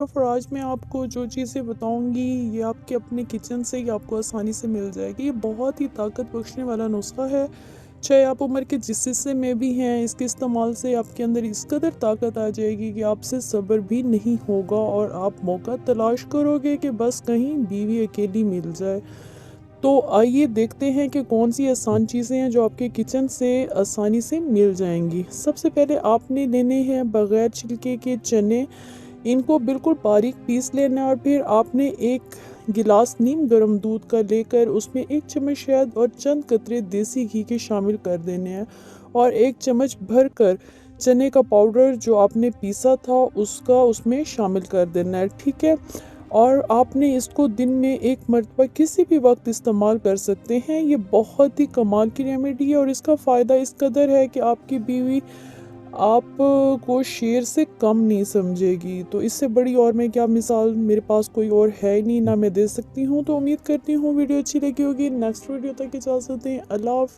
तो फिर आज मैं आपको जो चीज़ें बताऊँगी ये आपके अपने किचन से ही आपको आसानी से मिल जाएगी। ये बहुत ही ताकत बख्शने वाला नुस्ख़ा है। चाहे आप उम्र के जिस हिस्से में भी हैं, इसके इस्तेमाल से आपके अंदर इस कदर ताकत आ जाएगी कि आपसे सब्र भी नहीं होगा और आप मौका तलाश करोगे कि बस कहीं बीवी अकेली मिल जाए। तो आइए देखते हैं कि कौन सी आसान चीज़ें हैं जो आपके किचन से आसानी से मिल जाएँगी। सबसे पहले आपने लेने हैं बग़ैर छिलके के चने। इनको बिल्कुल बारीक पीस लेना है और फिर आपने एक गिलास नीम गर्म दूध का लेकर उसमें 1 चम्मच शहद और चंद कतरे देसी घी के शामिल कर देने हैं और 1 चम्मच भरकर चने का पाउडर जो आपने पीसा था उसका उसमें शामिल कर देना है, ठीक है? और आपने इसको दिन में 1 मरतबा किसी भी वक़्त इस्तेमाल कर सकते हैं। ये बहुत ही कमाल की रेमेडी है और इसका फ़ायदा इस कदर है कि आपकी बीवी आप को शेर से कम नहीं समझेगी। तो इससे बड़ी और मैं क्या मिसाल मेरे पास कोई और है ही नहीं, ना मैं दे सकती हूँ। तो उम्मीद करती हूँ वीडियो अच्छी लगी होगी। नेक्स्ट वीडियो तक इजाज़त दें। अल्लाह हाफ़िज़।